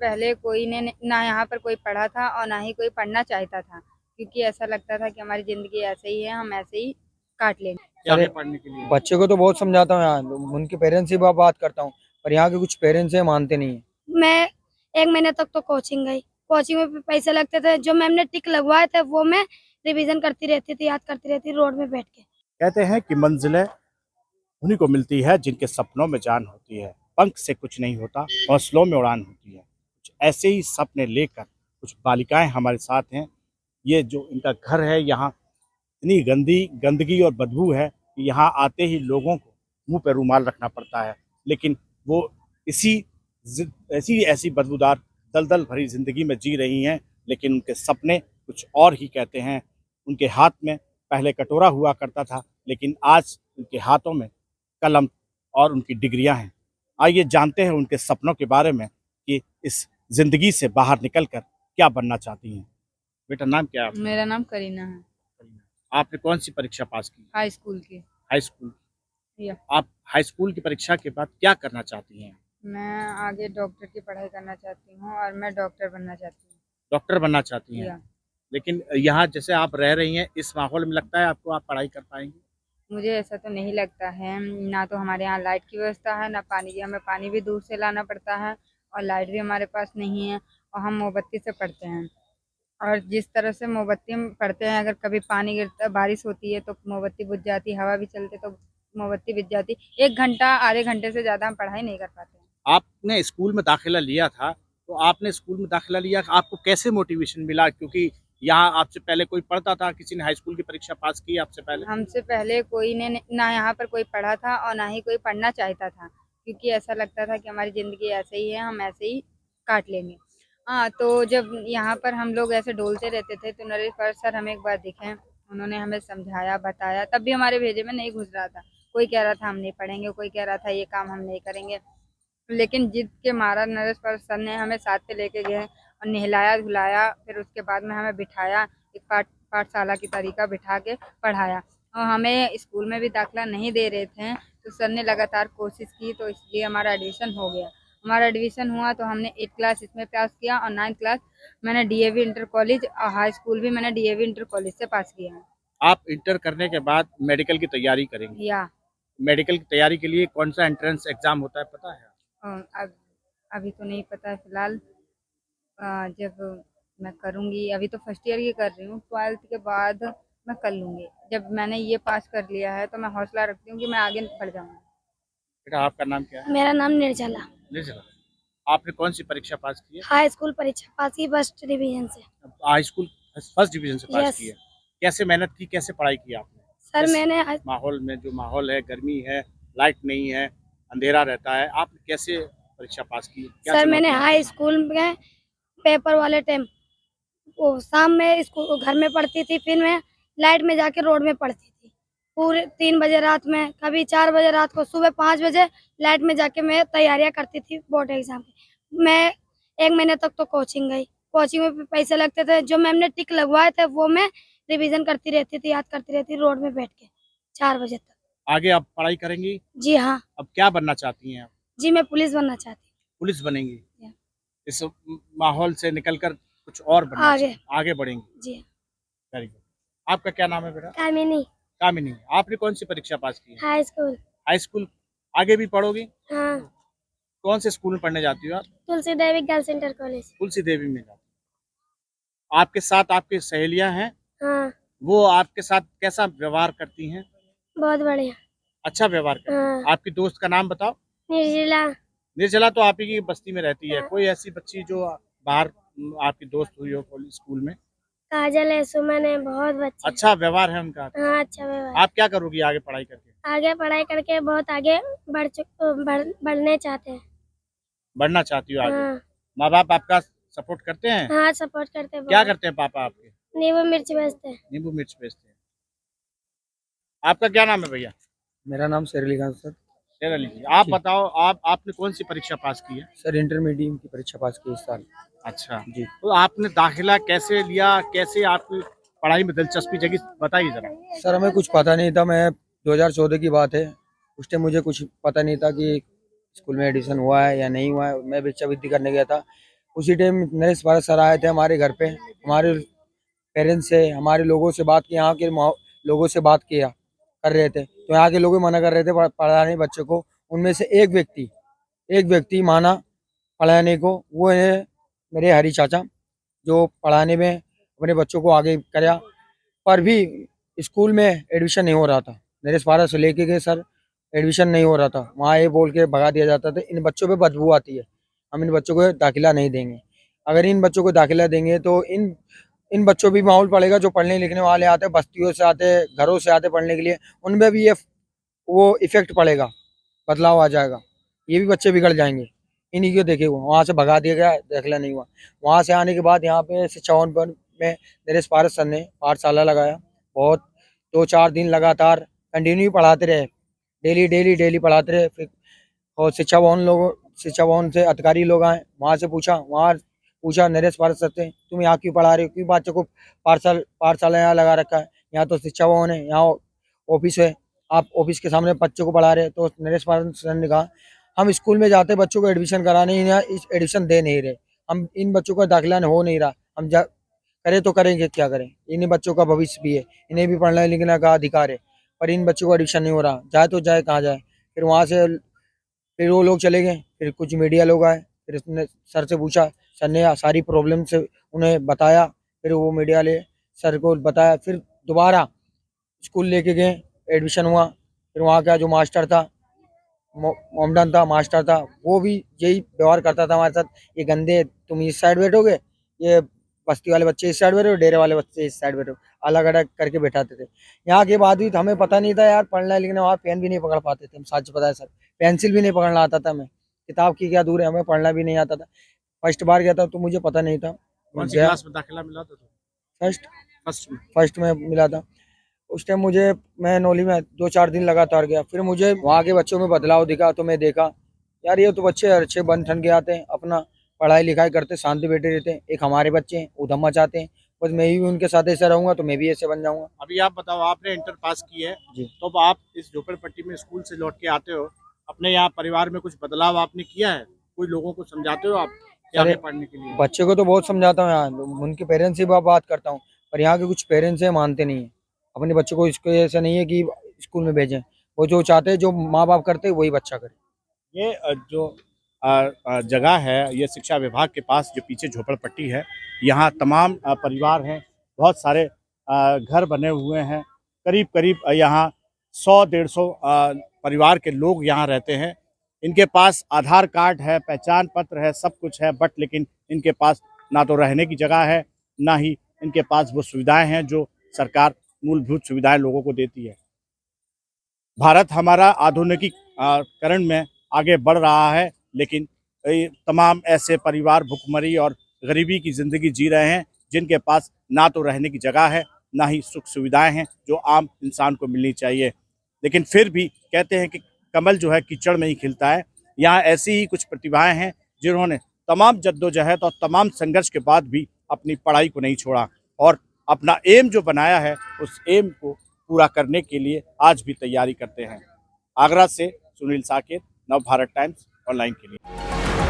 पहले कोई ने ना यहाँ पर कोई पढ़ा था और ना ही कोई पढ़ना चाहता था, क्योंकि ऐसा लगता था कि हमारी ज़िंदगी ऐसे ही है, हम ऐसे ही काट लेंगे। अरे पढ़ने के लिए बच्चे को तो बहुत समझाता हूँ, यहाँ उनके पेरेंट्स से बात करता हूँ, पर यहाँ के कुछ पेरेंट्स हैं मानते नहीं है। मैं 1 महीने तक तो कोचिंग गई। कोचिंग में भी पैसे लगते थे, जो मैम ने टिक लगवाए थे वो मैं रिवीजन करती रहती थी, याद करती रहती रोड में बैठ के। कहते हैं कि मंजिलें उन्हीं को मिलती है जिनके सपनों में जान होती है। पंख से कुछ नहीं होता, हौसलों में उड़ान होती है। कुछ ऐसे ही सपने लेकर कुछ बालिकाएं हमारे साथ हैं। ये जो इनका घर है, यहाँ इतनी गंदगी और बदबू है कि यहाँ आते ही लोगों को मुंह पे रुमाल रखना पड़ता है। लेकिन वो इसी ऐसी बदबूदार दलदल भरी जिंदगी में जी रही हैं। लेकिन उनके सपने कुछ और ही कहते हैं। उनके हाथ में पहले कटोरा हुआ करता था, लेकिन आज उनके हाथों में कलम और उनकी डिग्रियां हैं। आइए जानते हैं उनके सपनों के बारे में कि इस जिंदगी से बाहर निकलकर क्या बनना चाहती हैं। बेटा, नाम क्या है आपका? मेरा नाम करीना है। आपने कौन सी परीक्षा पास की? हाई स्कूल की। High school. या आप हाई स्कूल की परीक्षा के बाद क्या करना चाहती हैं? मैं आगे डॉक्टर की पढ़ाई करना चाहती हूँ और मैं डॉक्टर बनना चाहती हूँ। डॉक्टर बनना चाहती हैं। या लेकिन यहाँ जैसे आप रह रही हैं, इस माहौल में लगता है आपको आप पढ़ाई कर पाएंगी? मुझे ऐसा तो नहीं लगता है, ना तो हमारे यहाँ लाइट की व्यवस्था है, ना पानी की। हमें पानी भी दूर से लाना पड़ता है और लाइट भी हमारे पास नहीं है, और हम मोमबत्ती से पढ़ते हैं। और जिस तरह से मोमबत्ती हम पढ़ते हैं, अगर कभी पानी गिरता, बारिश होती है तो मोमबत्ती बुझ जाती, हवा भी चलती तो मोमबत्ती बुझ जाती। 1 घंटा, आधे घंटे से ज़्यादा हम पढ़ाई नहीं कर पाते हैं। आपने स्कूल में दाखिला लिया था, तो आपने स्कूल में दाखिला लिया, आपको कैसे मोटिवेशन मिला? क्योंकि यहाँ आपसे पहले कोई पढ़ता था, किसी ने हाई स्कूल की परीक्षा पास की आपसे पहले? हमसे पहले कोई ने ना यहाँ पर कोई पढ़ा था और ना ही कोई पढ़ना चाहता था, क्योंकि ऐसा लगता था कि हमारी ज़िंदगी ऐसे ही है, हम ऐसे ही काट लेंगे। हाँ, तो जब यहाँ पर हम लोग ऐसे डोलते रहते थे तो नरेश पाल सर हमें एक बार दिखे, उन्होंने हमें समझाया, बताया, तब भी हमारे भेजे में नहीं घुस रहा था। कोई कह रहा था हम नहीं पढ़ेंगे, कोई कह रहा था ये काम हम नहीं करेंगे, लेकिन जिद के मारा नरेश पाल सर ने हमें साथ पे लेके गए और नहलाया धुलाया, फिर उसके बाद में हमें बिठाया, एक पाठशाला की तरीका बिठा के पढ़ाया। और हमें स्कूल में भी दाखिला नहीं दे रहे थे, तो सर ने लगातार कोशिश की, तो इसलिए हमारा एडमिशन हो गया। हमारा एडमिशन हुआ तो हमने 8th क्लास इसमें पास किया और 9th क्लास मैंने डीएवी इंटर कॉलेज और हाई स्कूल भी मैंने डीएवी इंटर कॉलेज से पास किया है। आप इंटर करने के बाद मेडिकल की तैयारी करेंगे। या मेडिकल की तैयारी के लिए कौन सा एंट्रेंस एग्जाम होता है, पता है? अब अभी तो नहीं पता है फिलहाल। जब मैं करूँगी, अभी तो फर्स्ट ईयर की कर रही हूँ, 12th के बाद मैं कर लूँगी। जब मैंने ये पास कर लिया है तो मैं हौसला रखती हूँ कि मैं आगे बढ़ जाऊँगी। बेटा, आपका नाम क्या है? मेरा नाम निर्जला। निर्जला। आपने कौन सी परीक्षा पास की है? हाई स्कूल परीक्षा पास की, फर्स्ट डिवीजन से। हाई स्कूल फर्स्ट डिवीजन से पास यस की है। कैसे मेहनत की, कैसे पढ़ाई की आपने? सर, इस मैंने माहौल में, जो माहौल है, गर्मी है, लाइट नहीं है, अंधेरा रहता है, आपने कैसे परीक्षा पास की? क्या सर मैंने चुनौतियां हाई थी? स्कूल में पेपर वाले टाइम वो शाम में स्कूल घर में पढ़ती थी, फिर मैं लाइट में जाके रोड में पढ़ती थी पूरे 3 बजे रात में, कभी 4 बजे रात को, सुबह 5 बजे लाइट में जाके मैं तैयारियां करती थी बोर्ड एग्जाम की। मैं 1 महीने तक तो कोचिंग गई। कोचिंग में भी पैसे लगते थे, जो मैम ने टिक लगवाए थे वो मैं रिवीजन करती रहती थी, याद करती रहती रोड में बैठ के 4 बजे तक। आगे आप पढ़ाई करेंगी? जी हाँ। अब क्या बनना चाहती हैं आप? जी, मैं पुलिस बनना चाहती पुलिस बनेंगी? या। इस माहौल से निकलकर कुछ और बनना आगे आगे बढ़ेंगी? हूँ। जी वेरी गुड। आपका क्या नाम है बेटा? कामिनी। कामिनी। आपने कौन सी परीक्षा पास की है? High school. High school. आगे भी पढ़ोगी? हाँ, कौन से स्कूल में पढ़ने जाती हो आप? Tulsi Devi girls inter college. Tulsi Devi में जाती हो। आपके साथ आपकी सहेलियां हैं, हाँ, वो आपके साथ कैसा व्यवहार करती हैं? बहुत बढ़िया। अच्छा व्यवहार करती हैं। हाँ, आपकी दोस्त का नाम बताओ। निर्जिला। निर्जला तो आप ही की बस्ती में रहती है। हाँ। कोई ऐसी बच्ची जो बाहर आपकी दोस्त हुई हो कॉलेज स्कूल में? काजल है, सुमन है, बहुत बच्चे। अच्छा व्यवहार है उनका? हाँ, अच्छा व्यवहार। आप क्या करोगी आगे पढ़ाई करके? आगे पढ़ाई करके बहुत आगे बढ़ने चाहते हैं। बढ़ना चाहती हो आगे? हाँ। माँ बाप आपका सपोर्ट करते हैं? हाँ, सपोर्ट करते हैं क्या बहुत। करते हैं पापा आपके? नींबू मिर्च बेचते हैं। नींबू मिर्च बेचते हैं। आपका क्या नाम है भैया? मेरा नाम शेर अली खान सर। शेर अली जी, आप बताओ, आपने कौन सी परीक्षा पास की है? सर इंटरमीडिएट की परीक्षा पास की इस साल। अच्छा जी तो आपने दाखिला कैसे लिया, कैसे आपकी पढ़ाई में दिलचस्पी जगी, बताइए जरा। सर, हमें कुछ पता नहीं था। मैं 2014 की बात है, उस टाइम मुझे कुछ पता नहीं था कि स्कूल में एडमिशन हुआ है या नहीं हुआ है। मैं भिक्षावृत्ति करने गया था, उसी टाइम नरेश भारत सर आए थे हमारे घर पे, हमारे पेरेंट्स से, हमारे लोगों से बात की, यहाँ के लोगों से बात किया कर रहे थे, तो यहाँ के लोग भी मना कर रहे थे पढ़ाने बच्चे को। उनमें से एक व्यक्ति माना पढ़ाने को, वो है मेरे हरी चाचा, जो पढ़ाने में अपने बच्चों को आगे कराया। पर भी स्कूल में एडमिशन नहीं हो रहा था, नरेश भारत से लेके गए सर, एडमिशन नहीं हो रहा था। वहाँ ये बोल के भगा दिया जाता था, इन बच्चों पे बदबू आती है, हम इन बच्चों को दाखिला नहीं देंगे। अगर इन बच्चों को दाखिला देंगे तो इन बच्चों भी माहौल पड़ेगा, जो पढ़ने लिखने वाले आते हैं, बस्तियों से आते, घरों से आते पढ़ने के लिए, उनमें भी ये वो इफेक्ट पड़ेगा, बदलाव आ जाएगा, ये भी बच्चे बिगड़ जाएंगे। इन्हीं को देखे हुआ वहाँ से भगा दिया गया, दाखिला नहीं हुआ। वहाँ से आने के बाद यहाँ पे शिक्षा भवन में नरेश भारत सर ने पाठशाला लगाया, बहुत 2-4 दिन लगातार कंटिन्यू पढ़ाते रहे, डेली पढ़ाते रहे। फिर और शिक्षा भवन से अधिकारी लोग आए, वहाँ पूछा नरेश भारत सर से, तुम यहाँ क्यों पढ़ा रहे हो, क्यों बच्चों को पाठशाला यहाँ लगा रखा है, यहाँ तो शिक्षा भवन है, यहाँ ऑफिस है, आप ऑफिस के सामने बच्चों को पढ़ा रहे हैं। तो नरेश भारत सर ने कहा, हम स्कूल में जाते बच्चों को एडमिशन कराने, यहाँ एडमिशन दे नहीं रहे, हम इन बच्चों का दाखिला हो नहीं रहा, हम करें तो करेंगे क्या करें, इन बच्चों का भविष्य भी है, इन्हें भी पढ़ने लिखने का अधिकार है, पर इन बच्चों को एडमिशन नहीं हो रहा, जाए तो जाए कहाँ जाए। फिर वहाँ से फिर वो लोग चले गए, फिर कुछ मीडिया लोग आए, फिर उसने सर से पूछा, सर ने सारी प्रॉब्लम से उन्हें बताया, फिर वो मीडिया ले सर को बताया, फिर दोबारा स्कूल लेके गए, एडमिशन हुआ। फिर वहाँ का जो मास्टर था, मोमडन था मास्टर था, वो भी यही व्यवहार करता था हमारे साथ, ये गंदे, तुम इस साइड बैठोगे, ये बस्ती वाले बच्चे इस साइड बैठो, डेरे वाले बच्चे इस साइड बैठो, अलग अलग करके बैठाते थे। यहाँ के बाद भी हमें पता नहीं था यार, पढ़ना लिखना, वहाँ पेन भी नहीं पकड़ पाते थे हम, सच पता है सर, पेंसिल भी नहीं पकड़ना आता था हमें, किताब की क्या दूर है, हमें पढ़ना भी नहीं आता था। फर्स्ट बार गया था तो मुझे पता नहीं था, कौन सी क्लास में दाखिला मिला था? फर्स्ट में मिला था। उस टाइम मैं नौली में 2-4 दिन लगातार गया, फिर मुझे वहाँ के बच्चों में बदलाव दिखा, तो मैं देखा यार ये तो बच्चे अच्छे बन ठन के आते हैं, अपना पढ़ाई लिखाई करते, शांति बैठे रहते हैं। एक हमारे बच्चे हैं उधम मचाते हैं, बस मैं भी उनके साथ ऐसा रहूंगा तो मैं भी ऐसे बन जाऊंगा। अभी आप बताओ, आपने इंटर पास की है जी। तो अब आप इस झोपड़पट्टी में स्कूल से लौट के आते हो, अपने यहाँ परिवार में कुछ बदलाव आपने किया है? कोई लोगों को समझाते हो आप कि आगे पढ़ने के लिए? बच्चे को तो बहुत समझाता हूँ, यहाँ उनके पेरेंट्स से बात करता हूँ, पर यहाँ के कुछ पेरेंट्स हैं मानते नहीं है अपने बच्चों को। इसको ऐसा नहीं है कि स्कूल में भेजें, वो जो चाहते हैं, जो माँ बाप करते हैं वही बच्चा करे। ये जो जगह है, ये शिक्षा विभाग के पास जो पीछे झोपड़पट्टी है, यहाँ तमाम परिवार हैं, बहुत सारे घर बने हुए हैं, करीब यहाँ 100-150 परिवार के लोग यहाँ रहते हैं। इनके पास आधार कार्ड है, पहचान पत्र है, सब कुछ है, बट लेकिन इनके पास ना तो रहने की जगह है, ना ही इनके पास वो सुविधाएं हैं जो सरकार मूलभूत सुविधाएं लोगों को देती है। भारत हमारा आधुनिकीकरण में आगे बढ़ रहा है, लेकिन तमाम ऐसे परिवार भुखमरी और गरीबी की ज़िंदगी जी रहे हैं, जिनके पास ना तो रहने की जगह है, ना ही सुख सुविधाएं हैं जो आम इंसान को मिलनी चाहिए। लेकिन फिर भी कहते हैं कि कमल जो है कीचड़ में ही खिलता है। यहाँ ऐसी ही कुछ प्रतिभाएं हैं जिन्होंने तमाम जद्दोजहद और तमाम संघर्ष के बाद भी अपनी पढ़ाई को नहीं छोड़ा और अपना एम जो बनाया है, उस एम को पूरा करने के लिए आज भी तैयारी करते हैं। आगरा से सुनील साकेत, नव भारत टाइम्स ऑनलाइन के लिए।